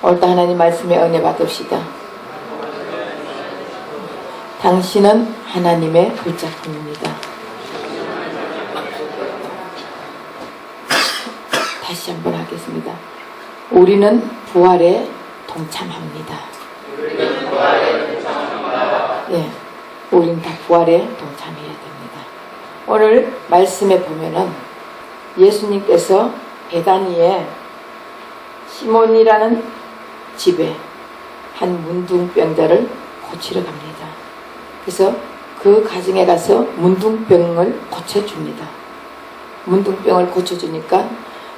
오늘도 하나님 말씀에 은혜 받읍시다. 당신은 하나님의 글자품입니다. 다시 한번 하겠습니다. 우리는 부활에 동참합니다. 네, 우리는 다 부활에 동참해야 됩니다. 오늘 말씀에 보면은 예수님께서 베다니에 시몬이라는 집에 한 문둥병자를 고치러 갑니다. 그래서 그 가정에 가서 문둥병을 고쳐줍니다. 문둥병을 고쳐주니까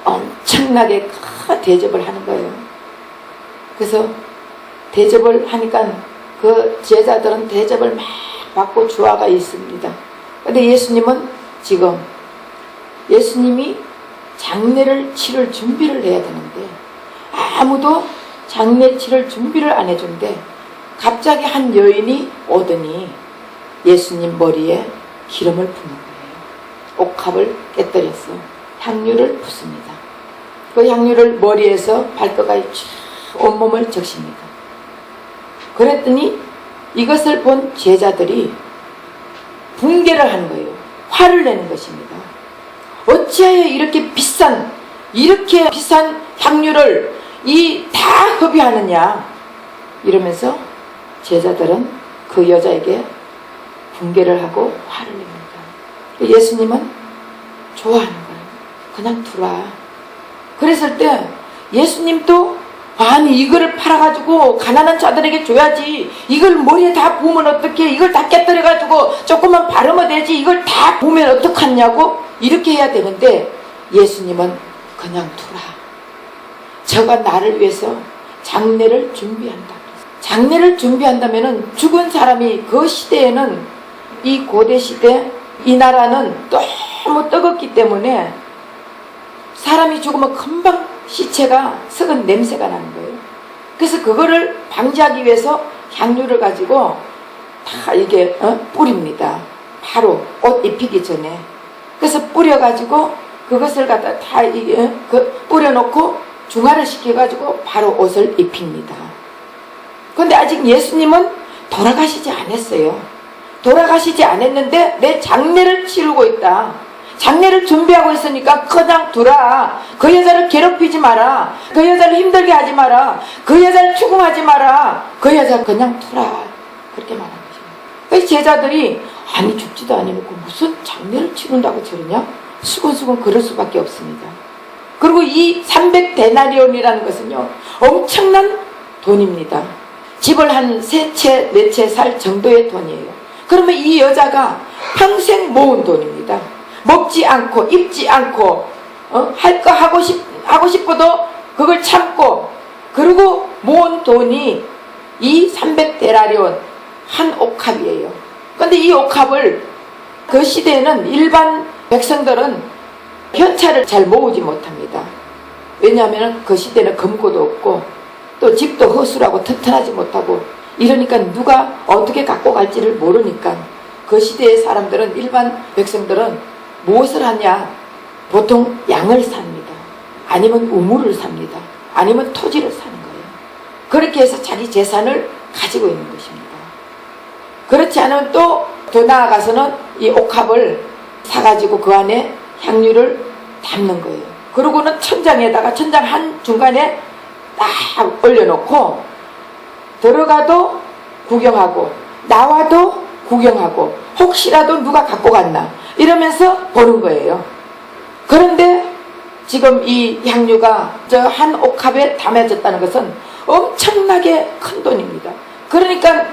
엄청나게 큰 대접을 하는 거예요. 그래서 대접을 하니까 그 제자들은 대접을 막 받고 주화가 있습니다. 근데 예수님은 지금 예수님이 장례를 치를 준비를 해야 되는데 아무도 장례 치를 준비를 안 해준대. 갑자기 한 여인이 오더니 예수님 머리에 기름을 부는 거예요. 옥합을 깨뜨렸어. 향유를 붓습니다. 그 향유를 머리에서 발끝까지 쫙 온몸을 적십니다. 그랬더니 이것을 본 제자들이 붕괴를 하는 거예요. 화를 내는 것입니다. 어찌하여 이렇게 비싼 향유를 다 허비하느냐 이러면서 제자들은 그 여자에게 붕괴를 하고 화를 냅니다. 예수님은 좋아하는 거예요. 그냥 두라. 그랬을 때 예수님도 아니 이거를 팔아가지고 가난한 자들에게 줘야지. 이걸 머리에 다 부으면 어떡해. 이걸 다 깨뜨려가지고 조금만 바르면 되지. 이걸 다 부으면 어떡하냐고 이렇게 해야 되는데 예수님은 그냥 두라. 저가 나를 위해서 장례를 준비한다. 장례를 준비한다면은 죽은 사람이 그 시대에는 이 고대 시대 이 나라는 너무 뜨겁기 때문에 사람이 죽으면 금방 시체가 썩은 냄새가 나는 거예요. 그래서 그거를 방지하기 위해서 향유를 가지고 다 이게 뿌립니다. 바로 옷 입히기 전에. 그래서 뿌려가지고 그것을 갖다 다 이게 뿌려놓고 중화를 시켜가지고 바로 옷을 입힙니다. 그런데 아직 예수님은 돌아가시지 않았어요. 돌아가시지 않았는데 내 장례를 치르고 있다. 장례를 준비하고 있으니까 그냥 두라. 그 여자를 괴롭히지 마라. 그 여자를 힘들게 하지 마라. 그 여자를 추궁하지 마라. 그 여자 그냥 두라. 그렇게 말한 것입니다. 그 제자들이 아니 죽지도 아니고 무슨 장례를 치른다고 저러냐? 수근수근 그럴 수밖에 없습니다. 그리고 이 300데나리온이라는 것은요 엄청난 돈입니다. 집을 한 3채 4채 살 정도의 돈이에요. 그러면 이 여자가 평생 모은 돈입니다. 먹지 않고 입지 않고 할 거 하고 싶어도 그걸 참고 그리고 모은 돈이 이 300데나리온 한 옥합이에요. 그런데 이 옥합을 그 시대에는 일반 백성들은 현찰을 잘 모으지 못합니다. 왜냐하면 그 시대는 금고도 없고 또 집도 허술하고 튼튼하지 못하고 이러니까 누가 어떻게 갖고 갈지를 모르니까 그 시대의 사람들은 일반 백성들은 무엇을 하냐? 보통 양을 삽니다. 아니면 우물을 삽니다. 아니면 토지를 사는 거예요. 그렇게 해서 자기 재산을 가지고 있는 것입니다. 그렇지 않으면 또 더 나아가서는 이 옥합을 사가지고 그 안에 향유를 담는 거예요. 그러고는 천장 한 중간에 딱 올려놓고 들어가도 구경하고 나와도 구경하고 혹시라도 누가 갖고 갔나 이러면서 보는 거예요. 그런데 지금 이 향유가 저 한 옥합에 담아졌다는 것은 엄청나게 큰 돈입니다. 그러니까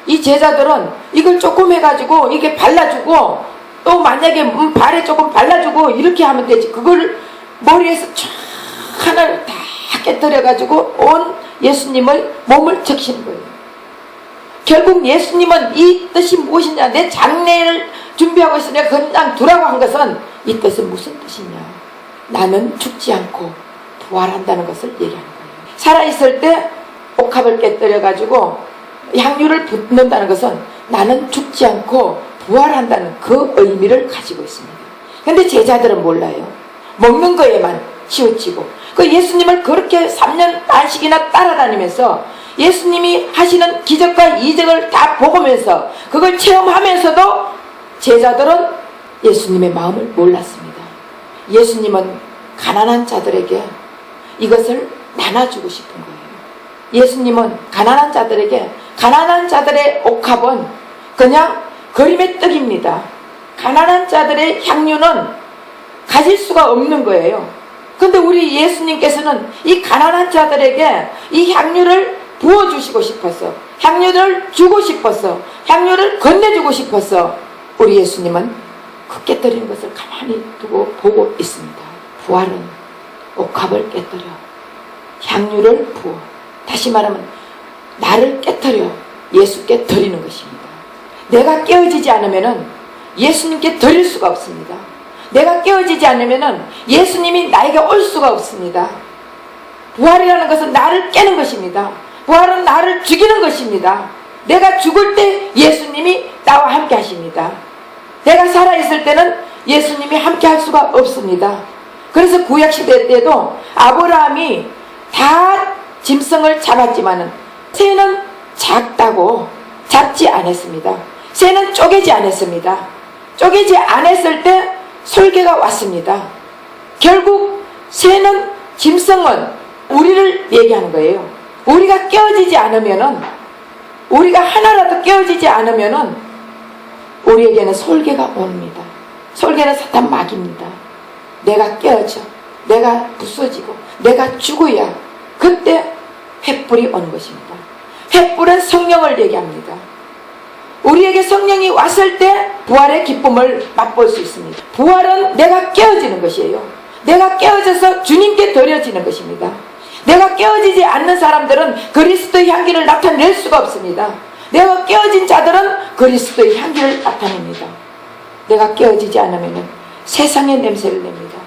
이 제자들은 이걸 조금 해가지고 이게 발라주고 또 만약에 발에 조금 발라주고 이렇게 하면 되지. 그걸 머리에서 쫙 하나를 다 깨뜨려가지고 온 예수님의 몸을 적시는 거예요. 결국 예수님은 이 뜻이 무엇이냐? 내 장례를 준비하고 있으니까 그냥 두라고 한 것은 이 뜻은 무슨 뜻이냐? 나는 죽지 않고 부활한다는 것을 얘기하는 거예요. 살아있을 때 옥합을 깨뜨려가지고 향유를 붓는다는 것은 나는 죽지 않고 부활한다는 그 의미를 가지고 있습니다. 근데 제자들은 몰라요. 먹는 거에만 치우치고 그 예수님을 그렇게 3년 반씩이나 따라다니면서 예수님이 하시는 기적과 이적을 다 보면서 그걸 체험하면서도 제자들은 예수님의 마음을 몰랐습니다. 예수님은 가난한 자들에게 이것을 나눠주고 싶은 거예요. 예수님은 가난한 자들에게, 가난한 자들의 옥합은 그냥 그림의 떡입니다. 가난한 자들의 향유는 가질 수가 없는 거예요. 근데 우리 예수님께서는 이 가난한 자들에게 이 향유를 부어주시고 싶었어. 향유를 주고 싶었어. 향유를 건네주고 싶었어. 우리 예수님은 그 깨뜨리는 것을 가만히 두고 보고 있습니다. 부활은 옥합을 깨뜨려 향유를 부어, 다시 말하면 나를 깨뜨려 예수께 드리는 것입니다. 내가 깨어지지 않으면 예수님께 드릴 수가 없습니다. 내가 깨어지지 않으면 예수님이 나에게 올 수가 없습니다. 부활이라는 것은 나를 깨는 것입니다. 부활은 나를 죽이는 것입니다. 내가 죽을 때 예수님이 나와 함께 하십니다. 내가 살아있을 때는 예수님이 함께 할 수가 없습니다. 그래서 구약시대 때도 아브라함이 다 짐승을 잡았지만은 새는 작다고 잡지 않았습니다. 새는 쪼개지 않았습니다. 쪼개지 않았을 때 솔개가 왔습니다. 결국 새는, 짐승은 우리를 얘기하는 거예요. 우리가 깨어지지 않으면은, 우리가 하나라도 깨어지지 않으면은 우리에게는 솔개가 옵니다. 솔개는 사탄 마귀입니다. 내가 깨어져, 내가 부서지고 내가 죽어야 그때 횃불이 오는 것입니다. 횃불은 성령을 얘기합니다. 우리에게 성령이 왔을 때 부활의 기쁨을 맛볼 수 있습니다. 부활은 내가 깨어지는 것이에요. 내가 깨어져서 주님께 드려지는 것입니다. 내가 깨어지지 않는 사람들은 그리스도의 향기를 나타낼 수가 없습니다. 내가 깨어진 자들은 그리스도의 향기를 나타냅니다. 내가 깨어지지 않으면 세상의 냄새를 냅니다.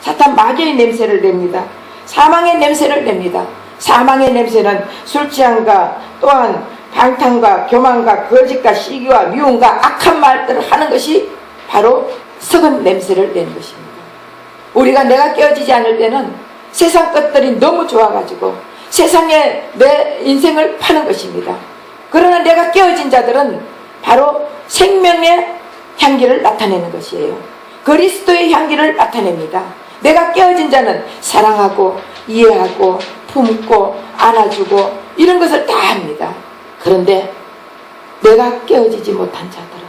사탄 마귀의 냄새를 냅니다. 사망의 냄새를 냅니다. 사망의 냄새는 술 취함과 또한 방탕과 교만과 거짓과 시기와 미움과 악한 말들을 하는 것이 바로 썩은 냄새를 내는 것입니다. 우리가 내가 깨어지지 않을 때는 세상 것들이 너무 좋아가지고 세상에 내 인생을 파는 것입니다. 그러나 내가 깨어진 자들은 바로 생명의 향기를 나타내는 것이에요. 그리스도의 향기를 나타냅니다. 내가 깨어진 자는 사랑하고 이해하고 품고 안아주고 이런 것을 다 합니다. 그런데 내가 깨어지지 못한 자들은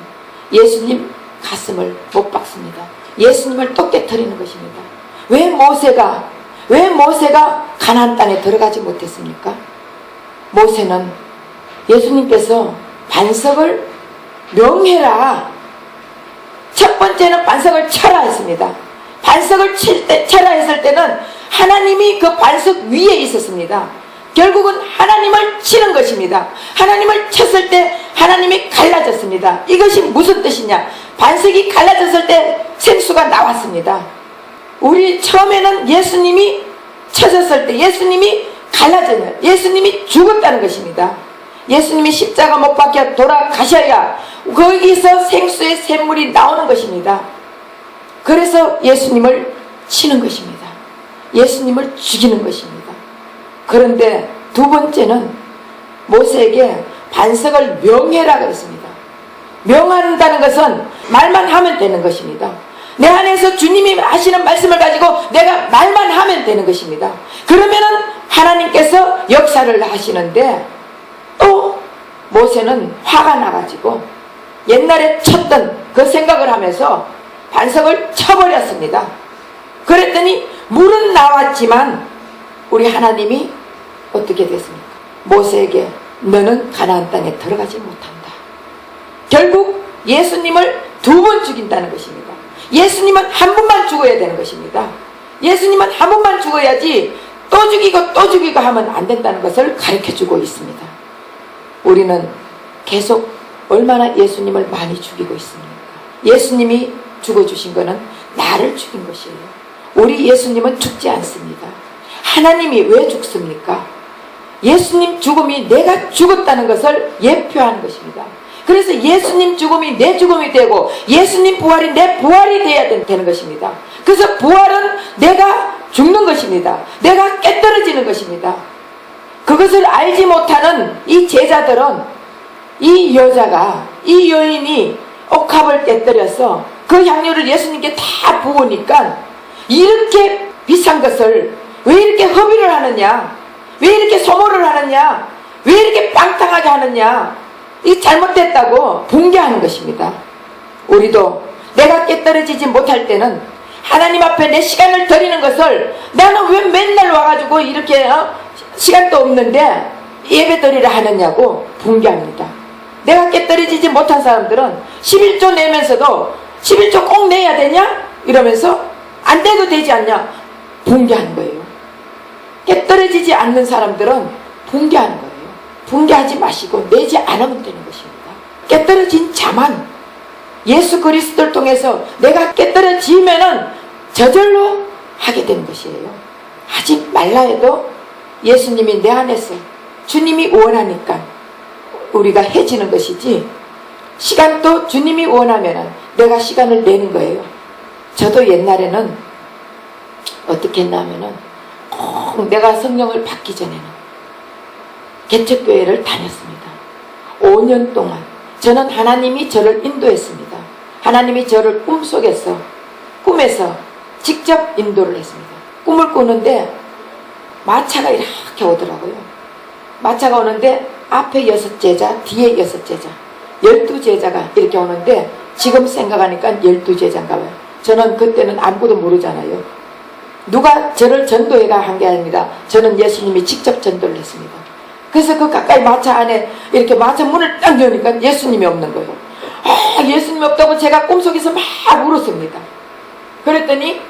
예수님 가슴을 못 박습니다. 예수님을 또 깨트리는 것입니다. 왜 모세가 가나안 땅에 들어가지 못했습니까? 모세는 예수님께서 반석을 명해라, 첫 번째는 반석을 쳐라 했습니다. 반석을 쳐라 했을 때는 하나님이 그 반석 위에 있었습니다. 결국은 하나님을 치는 것입니다. 하나님을 쳤을 때 하나님이 갈라졌습니다. 이것이 무슨 뜻이냐? 반석이 갈라졌을 때 생수가 나왔습니다. 우리 처음에는 예수님이 쳐졌을 때 예수님이 갈라졌냐? 예수님이 죽었다는 것입니다. 예수님이 십자가 못 박혀 돌아가셔야 거기서 생수의 샘물이 나오는 것입니다. 그래서 예수님을 치는 것입니다. 예수님을 죽이는 것입니다. 그런데 두 번째는 모세에게 반석을 명해라 그랬습니다. 명한다는 것은 말만 하면 되는 것입니다. 내 안에서 주님이 하시는 말씀을 가지고 내가 말만 하면 되는 것입니다. 그러면은 하나님께서 역사를 하시는데 또 모세는 화가 나가지고 옛날에 쳤던 그 생각을 하면서 반석을 쳐버렸습니다. 그랬더니 물은 나왔지만 우리 하나님이 어떻게 됐습니까? 모세에게 너는 가나안 땅에 들어가지 못한다. 결국 예수님을 두 번 죽인다는 것입니다. 예수님은 한 번만 죽어야 되는 것입니다. 예수님은 한 번만 죽어야지 또 죽이고 또 죽이고 하면 안 된다는 것을 가르쳐주고 있습니다. 우리는 계속 얼마나 예수님을 많이 죽이고 있습니까? 예수님이 죽어주신 것은 나를 죽인 것이에요. 우리 예수님은 죽지 않습니다. 하나님이 왜 죽습니까? 예수님 죽음이 내가 죽었다는 것을 예표하는 것입니다. 그래서 예수님 죽음이 내 죽음이 되고 예수님 부활이 내 부활이 되어야 되는 것입니다. 그래서 부활은 내가 죽는 것입니다. 내가 깨떨어지는 것입니다. 그것을 알지 못하는 이 제자들은 이 여자가, 이 여인이 옥합을 깨뜨려서 그 향료를 예수님께 다 부으니까 이렇게 비싼 것을 왜 이렇게 허비를 하느냐, 왜 이렇게 소모를 하느냐, 왜 이렇게 빵탕하게 하느냐, 이 잘못됐다고 분개하는 것입니다. 우리도 내가 깨떨어지지 못할 때는 하나님 앞에 내 시간을 드리는 것을 나는 왜 맨날 와가지고 이렇게 시간도 없는데 예배 드리려 하느냐고 분개합니다. 내가 깨떨어지지 못한 사람들은 11조 내면서도 11조 꼭 내야 되냐? 이러면서 안 돼도 되지 않냐? 분개하는 거예요. 깨떨어지지 않는 사람들은 분개하는 거예요. 분개하지 마시고 내지 않으면 되는 것입니다. 깨떨어진 자만 예수 그리스도를 통해서 내가 깨떨어지면은 저절로 하게 되는 것이에요. 하지 말라 해도 예수님이 내 안에서 주님이 원하니까 우리가 해지는 것이지, 시간도 주님이 원하면 내가 시간을 내는 거예요. 저도 옛날에는 어떻게 했나 하면은 꼭 내가 성령을 받기 전에는 개척교회를 다녔습니다. 5년 동안 저는 하나님이 저를 인도했습니다. 하나님이 저를 꿈에서 직접 인도를 했습니다. 꿈을 꾸는데 마차가 이렇게 오더라고요. 마차가 오는데 앞에 6제자, 뒤에 6제자, 12제자가 이렇게 오는데 지금 생각하니까 12제자인가 봐요. 저는 그때는 아무것도 모르잖아요. 누가 저를 전도해가 한 게 아닙니다. 저는 예수님이 직접 전도를 했습니다. 그래서 그 가까이 마차 안에 이렇게 마차 문을 딱 여니까 예수님이 없는 거예요. 예수님이 없다고 제가 꿈속에서 막 울었습니다. 그랬더니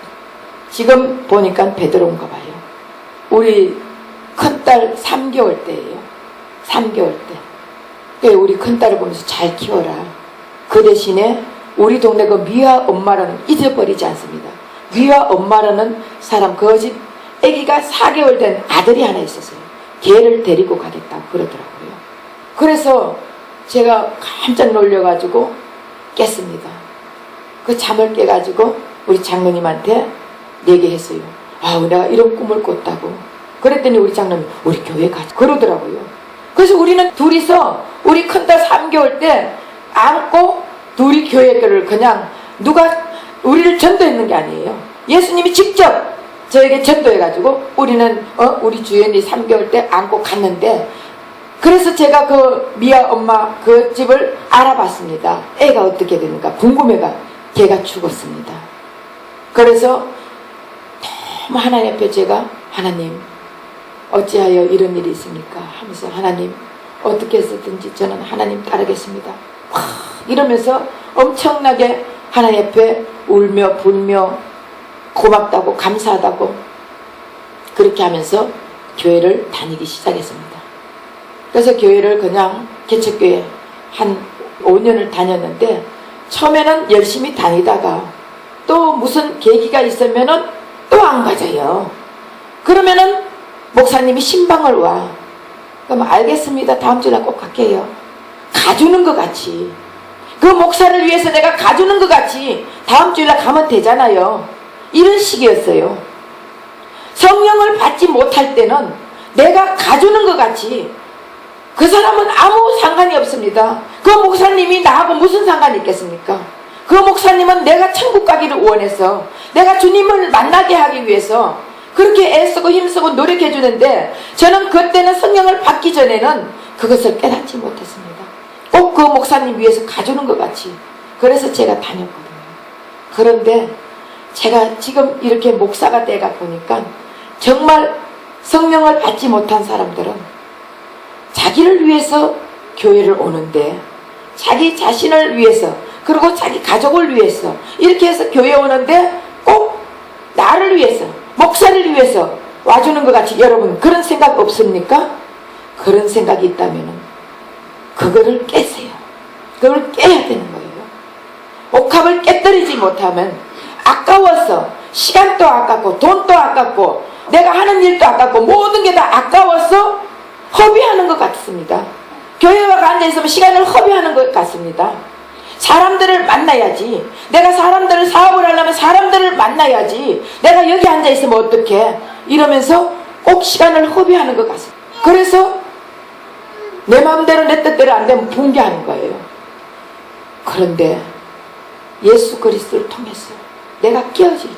지금 보니까 베드로인가 봐요. 우리 큰딸 3개월 때예요. 3개월 때. 우리 큰딸을 보면서 잘 키워라. 그 대신에 우리 동네 그 미화 엄마라는 잊어버리지 않습니다. 미화 엄마라는 사람, 그 집 아기가 4개월 된 아들이 하나 있었어요. 걔를 데리고 가겠다고 그러더라고요. 그래서 제가 깜짝 놀려가지고 깼습니다. 그 잠을 깨가지고 우리 장로님한테 얘기했어요. 내가 이런 꿈을 꿨다고. 그랬더니 우리 장로님, 우리 교회 가자 그러더라고요. 그래서 우리는 둘이서 우리 큰딸 3개월 때 안고 둘이 교회를 그냥 누가 우리를 전도했는 게 아니에요. 예수님이 직접 저에게 전도해가지고 우리는 우리 주연이 3개월 때 안고 갔는데, 그래서 제가 그 미아 엄마 그 집을 알아봤습니다. 애가 어떻게 되는가 궁금해가 걔가 죽었습니다. 그래서 너무 하나님 앞에 제가, 하나님 어찌하여 이런 일이 있습니까 하면서, 하나님 어떻게 해서든지 저는 하나님 따르겠습니다 이러면서 엄청나게 하나님 앞에 울며 불며 고맙다고 감사하다고 그렇게 하면서 교회를 다니기 시작했습니다. 그래서 교회를 그냥 개척교회 한 5년을 다녔는데, 처음에는 열심히 다니다가 또 무슨 계기가 있으면은 또 안 가져요. 그러면은 목사님이 신방을 와. 그럼 알겠습니다. 다음 주에 꼭 갈게요. 가주는 것 같이, 그 목사를 위해서 내가 가주는 것 같이 다음 주일날 가면 되잖아요. 이런 식이었어요. 성령을 받지 못할 때는 내가 가주는 것 같이, 그 사람은 아무 상관이 없습니다. 그 목사님이 나하고 무슨 상관이 있겠습니까? 그 목사님은 내가 천국 가기를 원해서, 내가 주님을 만나게 하기 위해서 그렇게 애쓰고 힘쓰고 노력해 주는데, 저는 그때는 성령을 받기 전에는 그것을 깨닫지 못했습니다. 꼭 그 목사님 위해서 가주는 것 같이. 그래서 제가 다녔거든요. 그런데 제가 지금 이렇게 목사가 돼가 보니까 정말 성령을 받지 못한 사람들은 자기를 위해서 교회를 오는데, 자기 자신을 위해서, 그리고 자기 가족을 위해서 이렇게 해서 교회에 오는데 꼭 나를 위해서, 목사를 위해서 와주는 것 같이, 여러분 그런 생각 없습니까? 그런 생각이 있다면 그거를 깨세요. 그걸 깨야 되는 거예요. 옥합을 깨뜨리지 못하면 아까워서, 시간도 아깝고 돈도 아깝고 내가 하는 일도 아깝고 모든 게 다 아까워서 허비하는 것 같습니다. 교회에 앉아있으면 시간을 허비하는 것 같습니다. 사람들을 만나야지. 내가 사람들을 사업을 하려면 사람들을 만나야지. 내가 여기 앉아 있으면 어떡해? 이러면서 꼭 시간을 허비하는 것 같습니다. 그래서 내 마음대로 내 뜻대로 안 되면 붕괴하는 거예요. 그런데 예수 그리스도를 통해서 내가 깨어질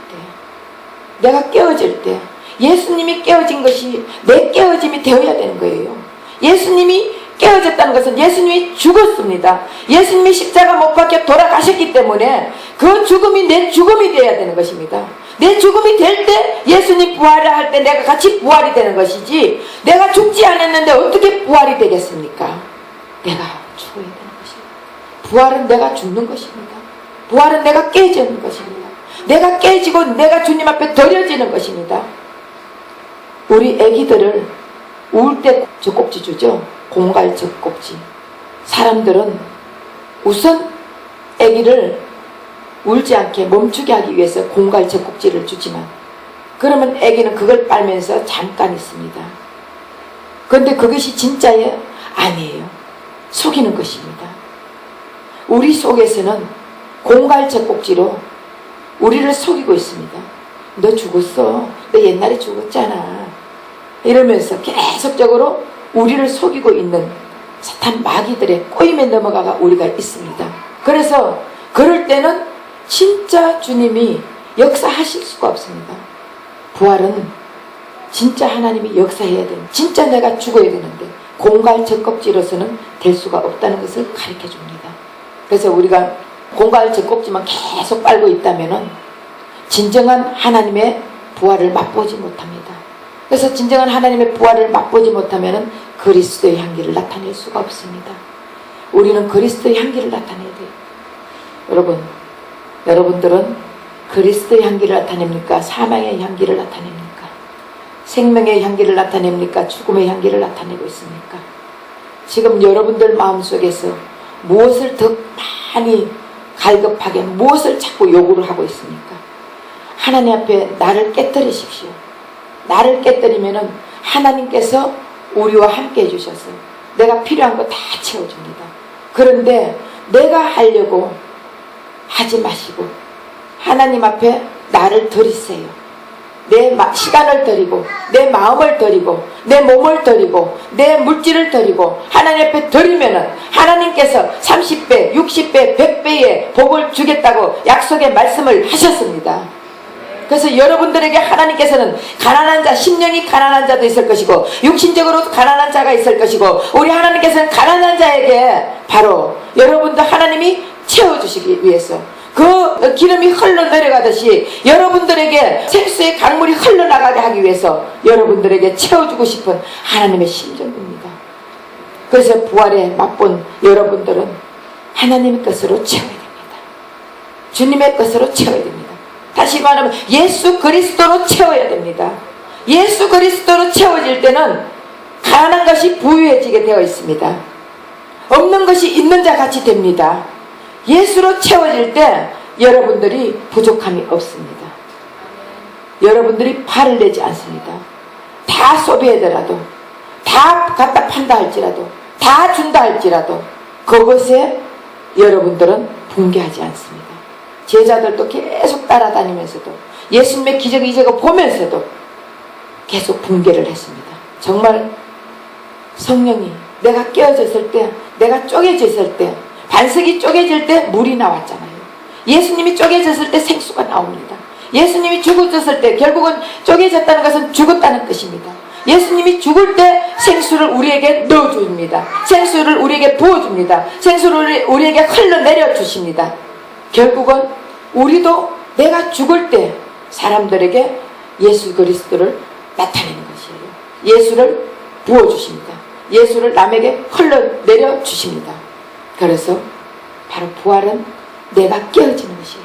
때 예수님이 깨어진 것이 내 깨어짐이 되어야 되는 거예요. 예수님이 깨어졌다는 것은 예수님이 죽었습니다. 예수님이 십자가 못 박혀 돌아가셨기 때문에 그 죽음이 내 죽음이 되어야 되는 것입니다. 내 죽음이 될 때 예수님 부활을 할 때 내가 같이 부활이 되는 것이지, 내가 죽지 않았는데 어떻게 부활이 되겠습니까? 내가 죽어야 되는 것입니다. 부활은 내가 죽는 것입니다. 부활은 내가 깨지는 것입니다. 내가 깨지고 내가 주님 앞에 드려지는 것입니다. 우리 애기들을 울 때 젖꼭지 주죠. 공갈 젖꼭지. 사람들은 우선 애기를 울지 않게 멈추게 하기 위해서 공갈 젖꼭지를 주지만, 그러면 애기는 그걸 빨면서 잠깐 있습니다. 그런데 그것이 진짜예요? 아니에요. 속이는 것입니다. 우리 속에서는 공갈 젖꼭지로 우리를 속이고 있습니다. 너 죽었어. 너 옛날에 죽었잖아. 이러면서 계속적으로 우리를 속이고 있는 사탄 마귀들의 꼬임에 넘어가가 우리가 있습니다. 그래서 그럴 때는 진짜 주님이 역사하실 수가 없습니다. 부활은 진짜 하나님이 역사해야 되는, 진짜 내가 죽어야 되는데 공갈 젖꼭지로서는 될 수가 없다는 것을 가르쳐 줍니다. 그래서 우리가 공갈 젖꼭지만 계속 빨고 있다면 진정한 하나님의 부활을 맛보지 못합니다. 그래서 진정한 하나님의 부활을 맛보지 못하면 그리스도의 향기를 나타낼 수가 없습니다. 우리는 그리스도의 향기를 나타내야 돼요. 여러분들은 그리스도의 향기를 나타냅니까? 사망의 향기를 나타냅니까? 생명의 향기를 나타냅니까? 죽음의 향기를 나타내고 있습니까? 지금 여러분들 마음속에서 무엇을 더 많이 갈급하게, 무엇을 자꾸 요구를 하고 있습니까? 하나님 앞에 나를 깨뜨리십시오. 나를 깨뜨리면은 하나님께서 우리와 함께 해주셔서 내가 필요한 거 다 채워줍니다. 그런데 내가 하려고 하지 마시고 하나님 앞에 나를 드리세요. 내 시간을 드리고 내 마음을 드리고 내 몸을 드리고 내 물질을 드리고 하나님 앞에 드리면은 하나님께서 30배, 60배, 100배의 복을 주겠다고 약속의 말씀을 하셨습니다. 그래서 여러분들에게 하나님께서는 가난한 자, 심령이 가난한 자도 있을 것이고 육신적으로 가난한 자가 있을 것이고, 우리 하나님께서는 가난한 자에게 바로 여러분들 하나님이 채워주시기 위해서 그 기름이 흘러내려가듯이 여러분들에게 생수의 강물이 흘러나가게 하기 위해서 여러분들에게 채워주고 싶은 하나님의 심정입니다. 그래서 부활에 맛본 여러분들은 하나님의 것으로 채워야 됩니다. 주님의 것으로 채워야 됩니다. 다시 말하면 예수 그리스도로 채워야 됩니다. 예수 그리스도로 채워질 때는 가난한 것이 부유해지게 되어 있습니다. 없는 것이 있는 자 같이 됩니다. 예수로 채워질 때 여러분들이 부족함이 없습니다. 여러분들이 발을 내지 않습니다. 다 소비하더라도, 다 갖다 판다 할지라도, 다 준다 할지라도 그것에 여러분들은 붕괴하지 않습니다. 제자들도 계속 따라다니면서도 예수님의 기적 이적을 보면서도 계속 붕괴를 했습니다. 정말 성령이 내가 깨어졌을 때, 내가 쪼개졌을 때, 반석이 쪼개질 때 물이 나왔잖아요. 예수님이 쪼개졌을 때 생수가 나옵니다. 예수님이 죽어졌을 때 결국은 쪼개졌다는 것은 죽었다는 뜻입니다. 예수님이 죽을 때 생수를 우리에게 넣어줍니다. 생수를 우리에게 부어줍니다. 생수를 우리에게 흘러내려 주십니다. 결국은 우리도 내가 죽을 때 사람들에게 예수 그리스도를 나타내는 것이에요. 예수를 부어주십니다. 예수를 남에게 흘러내려 주십니다. 그래서 바로 부활은 내가 깨어지는 것이에요.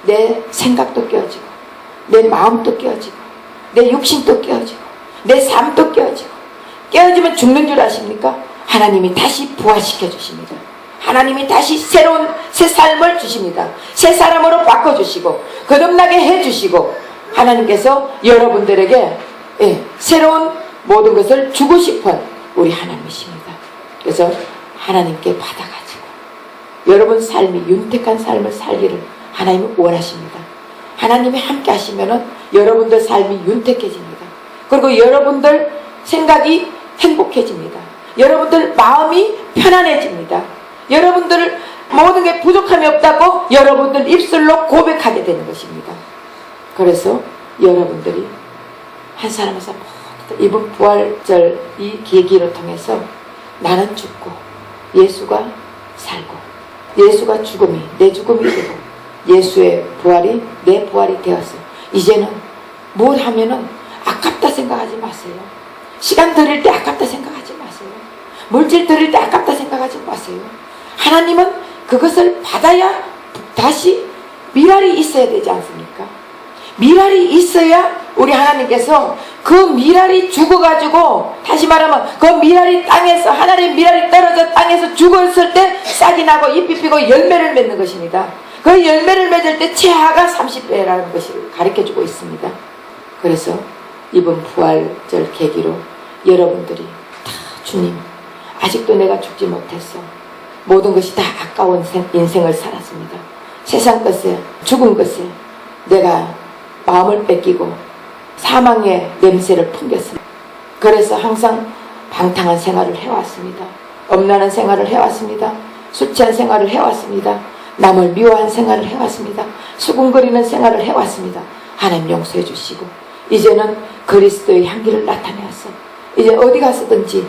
내 생각도 깨어지고 내 마음도 깨어지고 내 육신도 깨어지고 내 삶도 깨어지고, 깨어지면 죽는 줄 아십니까? 하나님이 다시 부활시켜 주십니다. 하나님이 다시 새로운 새 삶을 주십니다. 새 사람으로 바꿔주시고 거듭나게 해주시고 하나님께서 여러분들에게 새로운 모든 것을 주고 싶은 우리 하나님이십니다. 그래서 하나님께 받아가지고 여러분 삶이 윤택한 삶을 살기를 하나님은 원하십니다. 하나님이 함께 하시면은 여러분들 삶이 윤택해집니다. 그리고 여러분들 생각이 행복해집니다. 여러분들 마음이 편안해집니다. 여러분들 모든 게 부족함이 없다고 여러분들 입술로 고백하게 되는 것입니다. 그래서 여러분들이 한 사람 한 사람 이번 부활절 이 계기를 통해서 나는 죽고 예수가 살고 예수가 죽음이 내 죽음이 되고 예수의 부활이 내 부활이 되어서 이제는 뭘 하면은 아깝다 생각하지 마세요. 시간 들일 때 아깝다 생각하지 마세요. 물질 들일 때 아깝다 생각하지 마세요. 하나님은 그것을 받아야 다시 미랄이 있어야 되지 않습니까? 미랄이 있어야 우리 하나님께서 그 미랄이 죽어가지고 다시 말하면 그 미랄이 땅에서 하나님의 미랄이 떨어져 땅에서 죽었을 때 싹이 나고 잎이 피고 열매를 맺는 것입니다. 그 열매를 맺을 때 채하가 30배라는 것을 가르쳐주고 있습니다. 그래서 이번 부활절 계기로 여러분들이 다 주님 아직도 내가 죽지 못했어. 모든 것이 다 아까운 인생을 살았습니다. 세상 것에 죽은 것에 내가 마음을 뺏기고 사망의 냄새를 풍겼습니다. 그래서 항상 방탕한 생활을 해왔습니다. 엄란한 생활을 해왔습니다. 술 취한 생활을 해왔습니다. 남을 미워한 생활을 해왔습니다. 수군거리는 생활을 해왔습니다. 하나님 용서해 주시고 이제는 그리스도의 향기를 나타내었어. 이제 어디 가서든지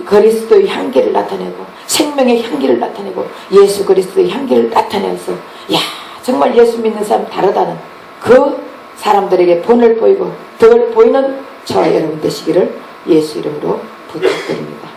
그리스도의 향기를 나타내고 생명의 향기를 나타내고 예수 그리스도의 향기를 나타내어서 야 정말 예수 믿는 사람 다르다는 그 사람들에게 본을 보이고 덕을 보이는 저와 여러분 되시기를 예수 이름으로 부탁드립니다.